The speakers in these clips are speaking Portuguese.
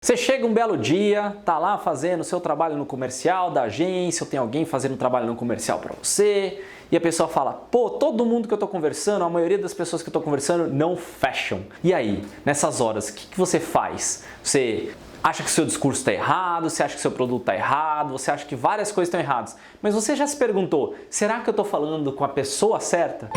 Você chega um belo dia, tá lá fazendo o seu trabalho no comercial da agência, ou tem alguém fazendo trabalho no comercial para você, e a pessoa fala, pô, todo mundo que eu tô conversando, a maioria das pessoas que eu tô conversando não fecham. E aí, nessas horas, o que você faz? Você acha que o seu discurso está errado, você acha que o seu produto está errado, você acha que várias coisas estão erradas, mas você já se perguntou, será que eu tô falando com a pessoa certa?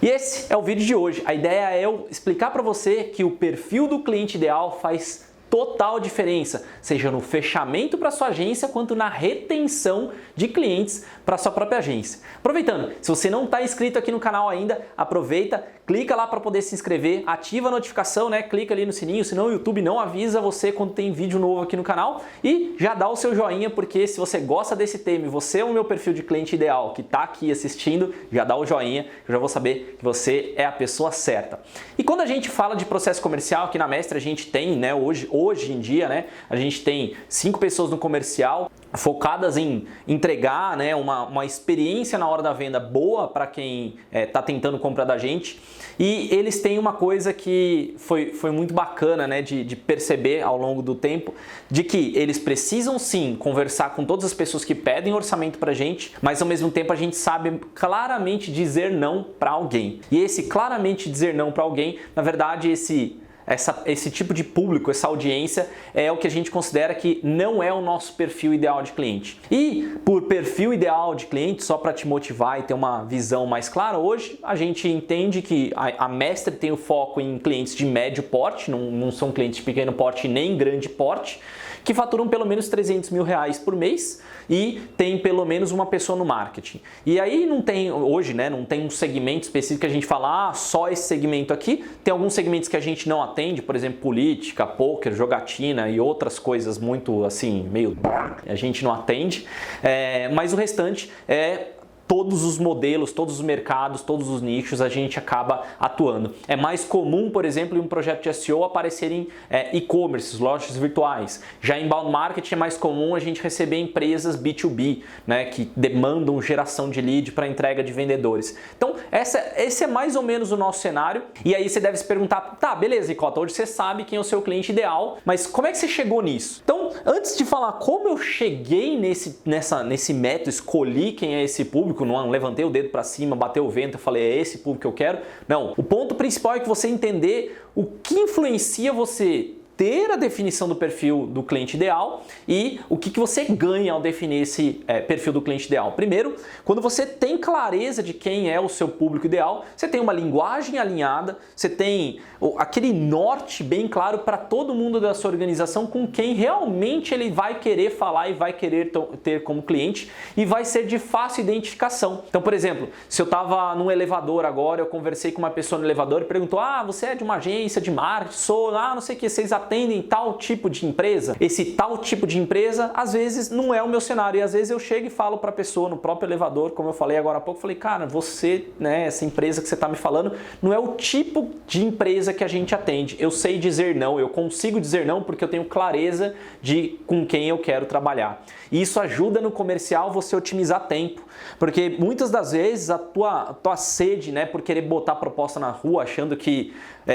E esse é o vídeo de hoje. A ideia é eu explicar para você que o perfil do cliente ideal faz total diferença, seja no fechamento para sua agência, quanto na retenção de clientes para sua própria agência. Aproveitando, se você não está inscrito aqui no canal ainda, aproveita, clica lá para poder se inscrever, ativa a notificação, né? Clica ali no sininho, senão o YouTube não avisa você quando tem vídeo novo aqui no canal e já dá o seu joinha, porque se você gosta desse tema e você é o meu perfil de cliente ideal que está aqui assistindo, já dá o joinha, eu já vou saber que você é a pessoa certa. E quando a gente fala de processo comercial, aqui na Mestre a gente tem, né, hoje em dia, né, a gente tem 5 pessoas no comercial focadas em entregar, né, uma experiência na hora da venda boa para quem está tentando comprar da gente. E eles têm uma coisa que foi muito bacana, né, de perceber ao longo do tempo, de que eles precisam sim conversar com todas as pessoas que pedem orçamento pra gente, mas ao mesmo tempo a gente sabe claramente dizer não para alguém. E esse claramente dizer não para alguém, na verdade esse tipo de público, essa audiência é o que a gente considera que não é o nosso perfil ideal de cliente. E por perfil ideal de cliente, só para te motivar e ter uma visão mais clara, hoje a gente entende que a Mestre tem o foco em clientes de médio porte, não são clientes de pequeno porte nem grande porte, que faturam pelo menos 300 mil reais por mês e tem pelo menos uma pessoa no marketing. E aí não tem, hoje, né, não tem um segmento específico que a gente fala, só esse segmento aqui. Tem alguns segmentos que a gente não atende, por exemplo, política, poker, jogatina e outras coisas muito assim, meio a gente não atende, mas o restante é todos os modelos, todos os mercados, todos os nichos a gente acaba atuando. É mais comum, por exemplo, em um projeto de SEO aparecerem e-commerce, lojas virtuais. Já em inbound marketing é mais comum a gente receber empresas B2B, né, que demandam geração de lead para entrega de vendedores. Então, esse é mais ou menos o nosso cenário. E aí você deve se perguntar, tá, beleza, Icota, hoje você sabe quem é o seu cliente ideal, mas como é que você chegou nisso? Então, antes de falar como eu cheguei nesse método, escolhi quem é esse público, não levantei o dedo para cima, bateu o vento e falei, é esse público que eu quero. Não, o ponto principal é que você entender o que influencia você ter a definição do perfil do cliente ideal e o que você ganha ao definir esse perfil do cliente ideal. Primeiro, quando você tem clareza de quem é o seu público ideal, você tem uma linguagem alinhada, você tem aquele norte bem claro para todo mundo da sua organização com quem realmente ele vai querer falar e vai querer ter como cliente e vai ser de fácil identificação. Então, por exemplo, se eu estava num elevador agora, eu conversei com uma pessoa no elevador e perguntou, você é de uma agência de marketing? Sou, não sei o que, vocês atendem tal tipo de empresa? Esse tal tipo de empresa, às vezes, não é o meu cenário. E às vezes eu chego e falo para a pessoa no próprio elevador, como eu falei agora há pouco, falei, cara, você, né, essa empresa que você está me falando, não é o tipo de empresa que a gente atende. Eu sei dizer não, eu consigo dizer não porque eu tenho clareza de com quem eu quero trabalhar. E isso ajuda no comercial você otimizar tempo, porque muitas das vezes a tua sede, né, por querer botar proposta na rua, achando que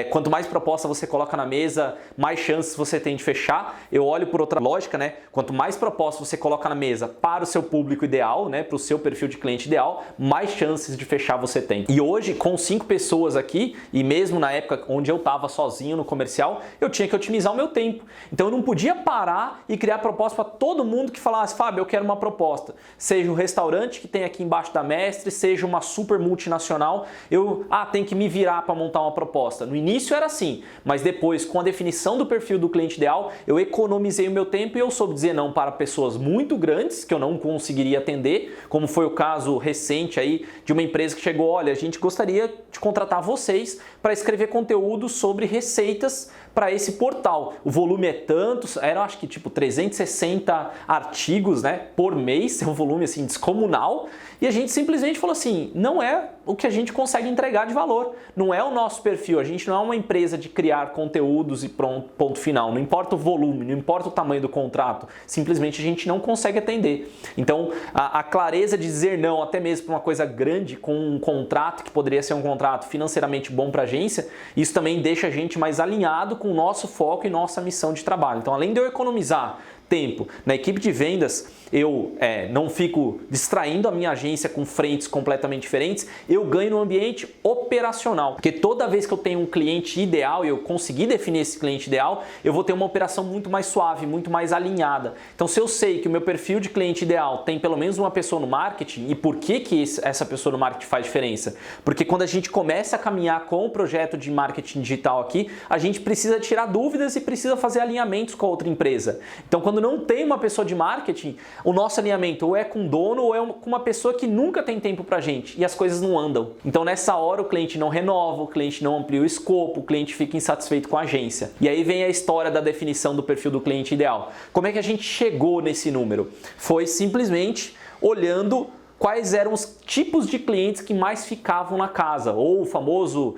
quanto mais proposta você coloca na mesa, mais chances você tem de fechar. Eu olho por outra lógica, né? Quanto mais proposta você coloca na mesa para o seu público ideal, né, para o seu perfil de cliente ideal, mais chances de fechar você tem. E hoje, com 5 pessoas aqui, e mesmo na época onde eu estava sozinho no comercial, eu tinha que otimizar o meu tempo. Então eu não podia parar e criar proposta para todo mundo que falasse, Fábio, eu quero uma proposta. Seja um restaurante que tem aqui embaixo da Mestre, seja uma super multinacional, eu tenho que me virar para montar uma proposta. No início era assim, mas depois, com a definição do perfil do cliente ideal, eu economizei o meu tempo e eu soube dizer não para pessoas muito grandes que eu não conseguiria atender, como foi o caso recente aí de uma empresa que chegou, olha, a gente gostaria de contratar vocês para escrever conteúdo sobre receitas para esse portal. O volume é tanto, era acho que tipo 360 artigos, né, por mês, é um volume assim descomunal, e a gente simplesmente falou assim, não é o que a gente consegue entregar de valor, não é o nosso perfil, a gente não é uma empresa de criar conteúdos e ponto ponto final, não importa o volume, não importa o tamanho do contrato, simplesmente a gente não consegue atender. Então, a clareza de dizer não, até mesmo para uma coisa grande, com um contrato que poderia ser um contrato financeiramente bom para a agência, isso também deixa a gente mais alinhado com o nosso foco e nossa missão de trabalho. Então, além de eu economizar tempo na equipe de vendas, eu não fico distraindo a minha agência com frentes completamente diferentes, eu ganho no ambiente operacional, porque toda vez que eu tenho um cliente ideal e eu conseguir definir esse cliente ideal, eu vou ter uma operação muito mais suave, muito mais alinhada. Então, se eu sei que o meu perfil de cliente ideal tem pelo menos uma pessoa no marketing, e por que essa pessoa no marketing faz diferença? Porque quando a gente começa a caminhar com o projeto de marketing digital aqui, a gente precisa tirar dúvidas e precisa fazer alinhamentos com a outra empresa. Então, quando não tem uma pessoa de marketing, o nosso alinhamento ou é com o dono ou é com uma pessoa que nunca tem tempo pra gente e as coisas não andam. Então nessa hora o cliente não renova, o cliente não amplia o escopo, o cliente fica insatisfeito com a agência. E aí vem a história da definição do perfil do cliente ideal. Como é que a gente chegou nesse número? Foi simplesmente olhando quais eram os tipos de clientes que mais ficavam na casa, ou o famoso,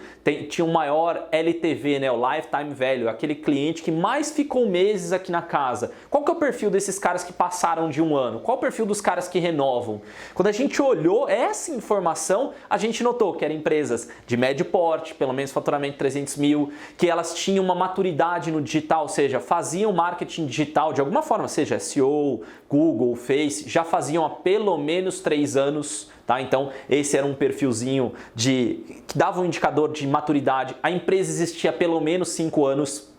tinha um maior LTV, né, o Lifetime Value, aquele cliente que mais ficou meses aqui na casa. Qual que é o perfil desses caras que passaram de um ano? Qual o perfil dos caras que renovam? Quando a gente olhou essa informação, a gente notou que eram empresas de médio porte, pelo menos faturamento 300 mil, que elas tinham uma maturidade no digital, ou seja, faziam marketing digital de alguma forma, seja SEO, Google, Face, já faziam há pelo menos 3 anos, tá? Então esse era um perfilzinho que dava um indicador de maturidade. A empresa existia há pelo menos 5 anos.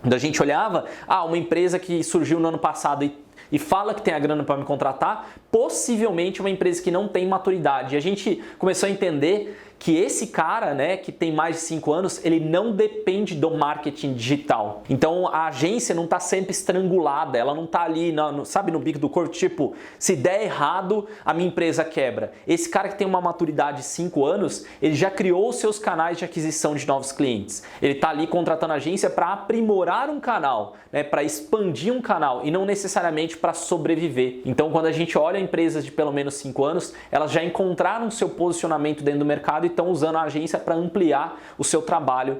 Quando a gente olhava, uma empresa que surgiu no ano passado e fala que tem a grana para me contratar, possivelmente uma empresa que não tem maturidade. E a gente começou a entender que esse cara, né, que tem mais de 5 anos, ele não depende do marketing digital. Então a agência não está sempre estrangulada, ela não está ali, sabe, no bico do corpo, tipo, se der errado, a minha empresa quebra. Esse cara que tem uma maturidade de 5 anos, ele já criou os seus canais de aquisição de novos clientes. Ele está ali contratando a agência para aprimorar um canal, né, para expandir um canal e não necessariamente para sobreviver. Então quando a gente olha empresas de pelo menos 5 anos, elas já encontraram seu posicionamento dentro do mercado e estão usando a agência para ampliar o seu trabalho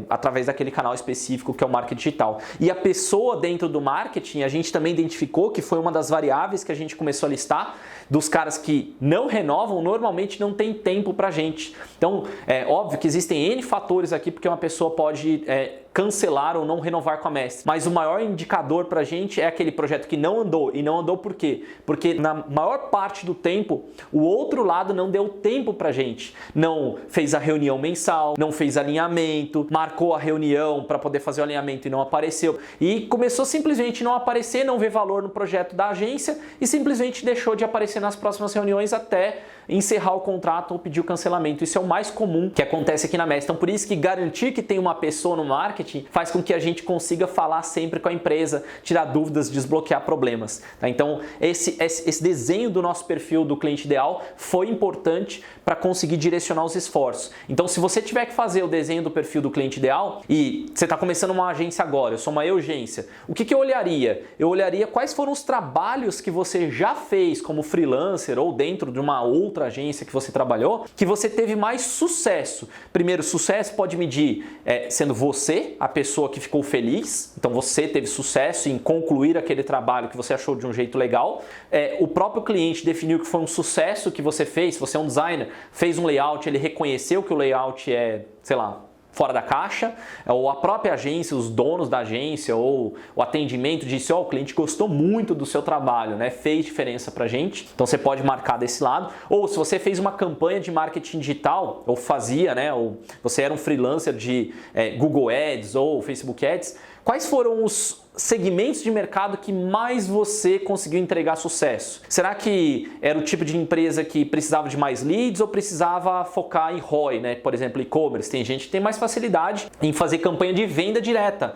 através daquele canal específico que é o marketing digital. E a pessoa dentro do marketing, a gente também identificou que foi uma das variáveis que a gente começou a listar, dos caras que não renovam, normalmente não tem tempo para a gente. Então, é óbvio que existem N fatores aqui, porque uma pessoa pode cancelar ou não renovar com a Mestre. Mas o maior indicador pra gente é aquele projeto que não andou. E não andou por quê? Porque na maior parte do tempo, o outro lado não deu tempo pra gente. Não fez a reunião mensal, não fez alinhamento, marcou a reunião para poder fazer o alinhamento e não apareceu. E começou simplesmente não aparecer, não ver valor no projeto da agência e simplesmente deixou de aparecer nas próximas reuniões até encerrar o contrato ou pedir o cancelamento. Isso é o mais comum que acontece aqui na Mestre. Então, por isso que garantir que tem uma pessoa no marketing faz com que a gente consiga falar sempre com a empresa, tirar dúvidas, desbloquear problemas. Tá? Então, esse desenho do nosso perfil do cliente ideal foi importante para conseguir direcionar os esforços. Então, se você tiver que fazer o desenho do perfil do cliente ideal e você está começando uma agência agora, eu sou uma agência, o que eu olharia? Eu olharia quais foram os trabalhos que você já fez como freelancer ou dentro de uma outra agência que você trabalhou, que você teve mais sucesso. Primeiro, sucesso pode medir sendo você a pessoa que ficou feliz, então você teve sucesso em concluir aquele trabalho que você achou de um jeito legal. O próprio cliente definiu que foi um sucesso que você fez, se você é um designer, fez um layout, ele reconheceu que o layout é, sei lá, fora da caixa, ou a própria agência, os donos da agência, ou o atendimento disse, o cliente gostou muito do seu trabalho, né? Fez diferença pra gente, então você pode marcar desse lado. Ou se você fez uma campanha de marketing digital, ou fazia, né? Ou você era um freelancer de Google Ads ou Facebook Ads, quais foram os segmentos de mercado que mais você conseguiu entregar sucesso? Será que era o tipo de empresa que precisava de mais leads ou precisava focar em ROI, né? Por exemplo, e-commerce. Tem gente que tem mais facilidade em fazer campanha de venda direta,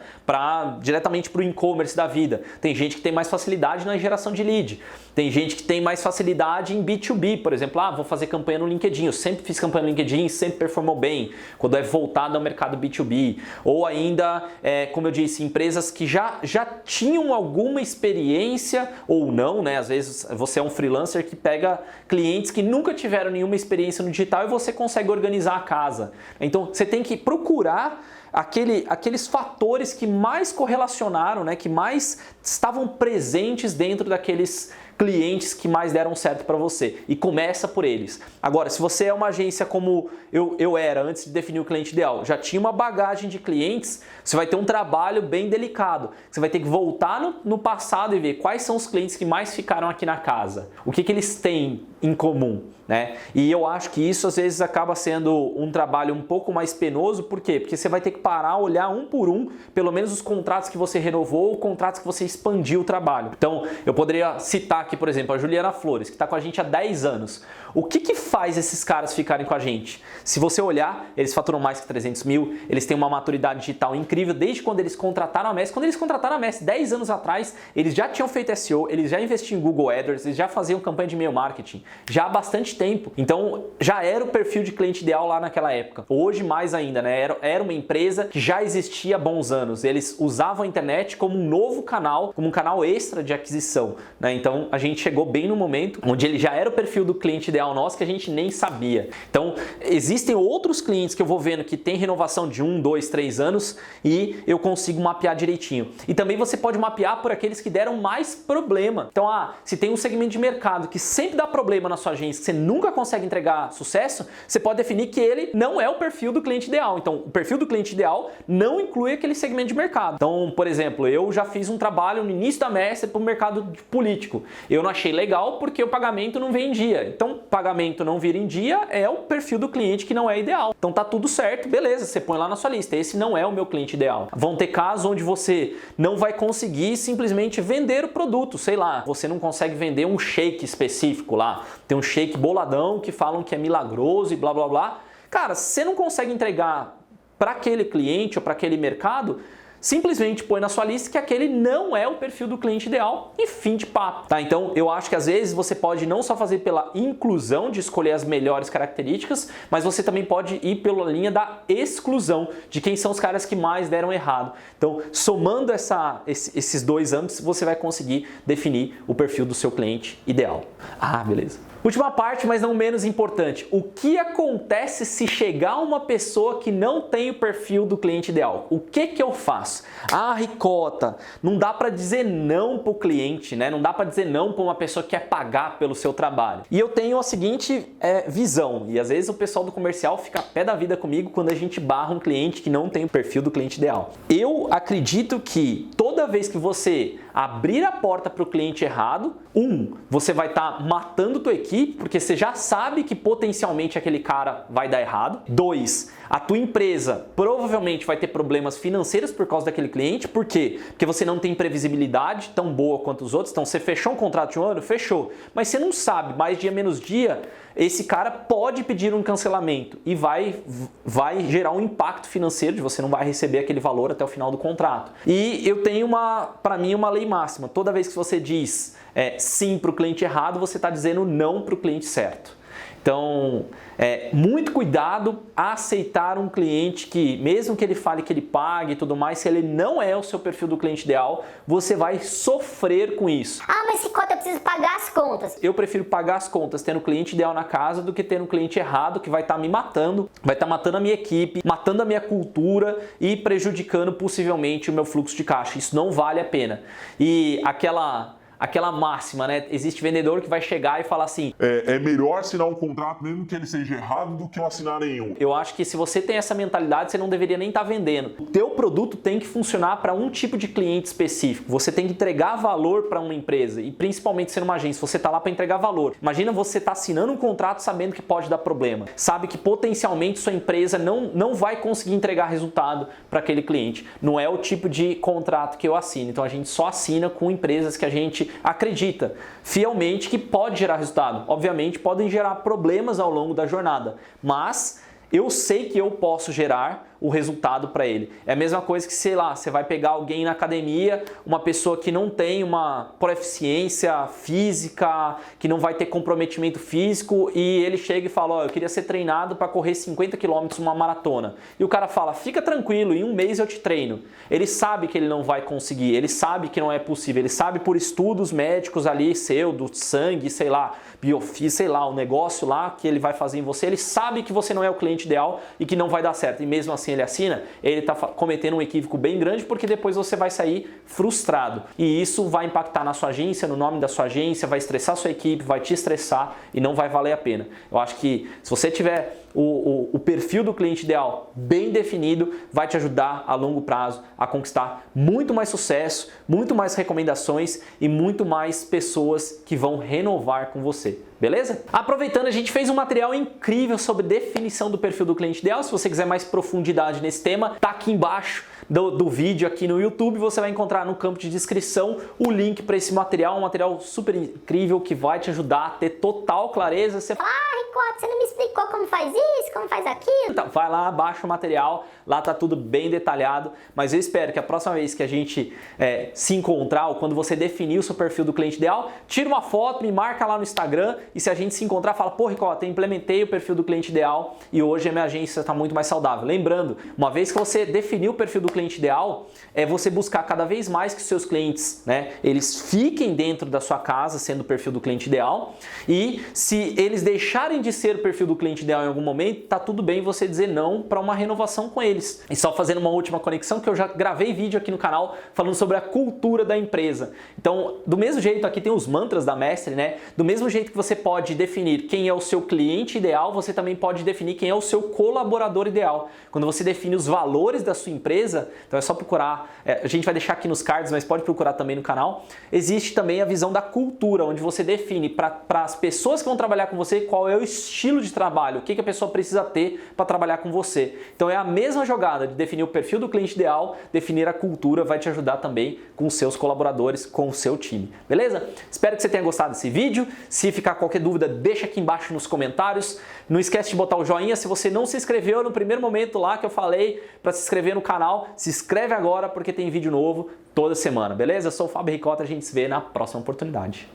diretamente para o e-commerce da vida. Tem gente que tem mais facilidade na geração de lead. Tem gente que tem mais facilidade em B2B, por exemplo, vou fazer campanha no LinkedIn. Eu sempre fiz campanha no LinkedIn e sempre performou bem quando é voltado ao mercado B2B. Ou ainda, como eu disse, disse, empresas que já tinham alguma experiência ou não, né? Às vezes você é um freelancer que pega clientes que nunca tiveram nenhuma experiência no digital e você consegue organizar a casa. Então você tem que procurar aqueles fatores que mais correlacionaram, né? Que mais estavam presentes dentro daqueles clientes que mais deram certo para você e começa por eles. Agora, se você é uma agência como eu era antes de definir o cliente ideal, já tinha uma bagagem de clientes, você vai ter um trabalho bem delicado. Você vai ter que voltar no passado e ver quais são os clientes que mais ficaram aqui na casa, o que eles têm em comum, né? E eu acho que isso às vezes acaba sendo um trabalho um pouco mais penoso, por quê? Porque você vai ter que parar, olhar um por um, pelo menos os contratos que você renovou ou contratos que você expandiu o trabalho. Então, eu poderia citar aqui, por exemplo, a Juliana Flores, que está com a gente há 10 anos. O que faz esses caras ficarem com a gente? Se você olhar, eles faturam mais que 300 mil, eles têm uma maturidade digital incrível desde quando eles contrataram a Messi. Quando eles contrataram a Messi 10 anos atrás, eles já tinham feito SEO, eles já investiam em Google AdWords, eles já faziam campanha de e-mail marketing, já há bastante tempo. Então, já era o perfil de cliente ideal lá naquela época. Hoje, mais ainda, né? Era uma empresa que já existia há bons anos. Eles usavam a internet como um novo canal, como um canal extra de aquisição, né? Então, a gente chegou bem no momento onde ele já era o perfil do cliente ideal nosso que a gente nem sabia. Então, existem outros clientes que eu vou vendo que tem renovação de 1, 2, 3 anos e eu consigo mapear direitinho. E também você pode mapear por aqueles que deram mais problema. Então, se tem um segmento de mercado que sempre dá problema na sua agência, que você nunca consegue entregar sucesso, você pode definir que ele não é o perfil do cliente ideal. Então, o perfil do cliente ideal não inclui aquele segmento de mercado. Então, por exemplo, eu já fiz um trabalho no início da Messi para o mercado político. Eu não achei legal porque o pagamento não vem em dia. Então, pagamento não vir em dia é o perfil do cliente que não é ideal. Então, tá tudo certo, beleza, você põe lá na sua lista. Esse não é o meu cliente ideal. Vão ter casos onde você não vai conseguir simplesmente vender o produto. Sei lá, você não consegue vender um shake específico lá. Tem um shake boladão que falam que é milagroso e blá blá blá. Cara, se você não consegue entregar para aquele cliente ou para aquele mercado, simplesmente põe na sua lista que aquele não é o perfil do cliente ideal e fim de papo, tá? Então, eu acho que às vezes você pode não só fazer pela inclusão de escolher as melhores características, mas você também pode ir pela linha da exclusão, de quem são os caras que mais deram errado. Então, somando esses dois âmbitos, você vai conseguir definir o perfil do seu cliente ideal. Beleza. Última parte, mas não menos importante. O que acontece se chegar uma pessoa que não tem o perfil do cliente ideal? O que eu faço? Ricota, não dá para dizer não para o cliente, né? Não dá para dizer não para uma pessoa que quer pagar pelo seu trabalho. E eu tenho a seguinte visão, e às vezes o pessoal do comercial fica a pé da vida comigo quando a gente barra um cliente que não tem o perfil do cliente ideal. Eu acredito que toda vez que você abrir a porta para o cliente errado, você vai estar matando tua equipe, porque você já sabe que potencialmente aquele cara vai dar errado. 2, a tua empresa provavelmente vai ter problemas financeiros por causa daquele cliente. Por quê? Porque você não tem previsibilidade tão boa quanto os outros. Então, você fechou um contrato de um ano? Fechou. Mas você não sabe, mais dia menos dia, esse cara pode pedir um cancelamento e vai gerar um impacto financeiro de você não vai receber aquele valor até o final do contrato. E eu tenho para mim uma lei máxima. Toda vez que você diz sim para o cliente errado, você está dizendo não para o cliente certo. Então, muito cuidado a aceitar um cliente que, mesmo que ele fale que ele pague e tudo mais, se ele não é o seu perfil do cliente ideal, você vai sofrer com isso. Mas Ricota, eu preciso pagar as contas. Eu prefiro pagar as contas tendo o cliente ideal na casa do que tendo um cliente errado que vai estar me matando, vai estar matando a minha equipe, matando a minha cultura e prejudicando possivelmente o meu fluxo de caixa. Isso não vale a pena. E aquela máxima, né? Existe vendedor que vai chegar e falar assim: é melhor assinar um contrato mesmo que ele seja errado do que não assinar nenhum. Eu acho que se você tem essa mentalidade, você não deveria nem estar vendendo. O teu produto tem que funcionar para um tipo de cliente específico. Você tem que entregar valor para uma empresa e principalmente sendo uma agência, você está lá para entregar valor. Imagina você estar assinando um contrato sabendo que pode dar problema. Sabe que potencialmente sua empresa não vai conseguir entregar resultado para aquele cliente. Não é o tipo de contrato que eu assino. Então a gente só assina com empresas que a gente acredita fielmente que pode gerar resultado. Obviamente podem gerar problemas ao longo da jornada, mas eu sei que eu posso gerar o resultado para ele. É a mesma coisa que, sei lá, você vai pegar alguém na academia, uma pessoa que não tem uma proficiência física, que não vai ter comprometimento físico, e ele chega e fala, ó, eu queria ser treinado para correr 50 km uma maratona. E o cara fala, fica tranquilo, em um mês eu te treino. Ele sabe que ele não vai conseguir, ele sabe que não é possível, ele sabe por estudos médicos ali, seu, do sangue, sei lá, biofísica, sei lá, o negócio lá que ele vai fazer em você, ele sabe que você não é o cliente ideal e que não vai dar certo. E mesmo assim ele assina, ele está cometendo um equívoco bem grande, porque depois você vai sair frustrado. E isso vai impactar na sua agência, no nome da sua agência, vai estressar a sua equipe, vai te estressar e não vai valer a pena. Eu acho que se você tiver o perfil do cliente ideal bem definido, vai te ajudar a longo prazo a conquistar muito mais sucesso, muito mais recomendações e muito mais pessoas que vão renovar com você. Beleza? Aproveitando, a gente fez um material incrível sobre definição do perfil do cliente ideal. Se você quiser mais profundidade nesse tema, tá aqui embaixo do vídeo aqui no YouTube. Você vai encontrar no campo de descrição o link para esse material, um material super incrível que vai te ajudar a ter total clareza. Você fala, Ricota, você não me explicou como faz isso, como faz aquilo? então, vai lá, baixa o material, lá tá tudo bem detalhado, mas eu espero que a próxima vez que a gente se encontrar, ou quando você definir o seu perfil do cliente ideal, tira uma foto, me marca lá no Instagram, e se a gente se encontrar, fala, pô, Ricota, eu implementei o perfil do cliente ideal e hoje a minha agência está muito mais saudável. Lembrando, uma vez que você definiu o perfil do cliente ideal, é você buscar cada vez mais que seus clientes, né, eles fiquem dentro da sua casa, sendo o perfil do cliente ideal, e se eles deixarem de ser o perfil do cliente ideal em algum momento, tá tudo bem você dizer não para uma renovação com eles. E só fazendo uma última conexão, que eu já gravei vídeo aqui no canal falando sobre a cultura da empresa. Então, do mesmo jeito, aqui tem os mantras da Mestre, né? Do mesmo jeito que você pode definir quem é o seu cliente ideal, você também pode definir quem é o seu colaborador ideal. Quando você define os valores da sua empresa, então é só procurar, a gente vai deixar aqui nos cards, mas pode procurar também no canal, existe também a visão da cultura, onde você define para as pessoas que vão trabalhar com você qual é o estilo de trabalho, o que a pessoa precisa ter para trabalhar com você. Então é a mesma jogada de definir o perfil do cliente ideal, definir a cultura, vai te ajudar também com os seus colaboradores, com o seu time. Beleza? Espero que você tenha gostado desse vídeo. Se ficar qualquer dúvida, deixa aqui embaixo nos comentários. Não esquece de botar o joinha. Se você não se inscreveu no primeiro momento lá que eu falei para se inscrever no canal, se inscreve agora porque tem vídeo novo toda semana, beleza? Eu sou o Fábio Ricota, a gente se vê na próxima oportunidade.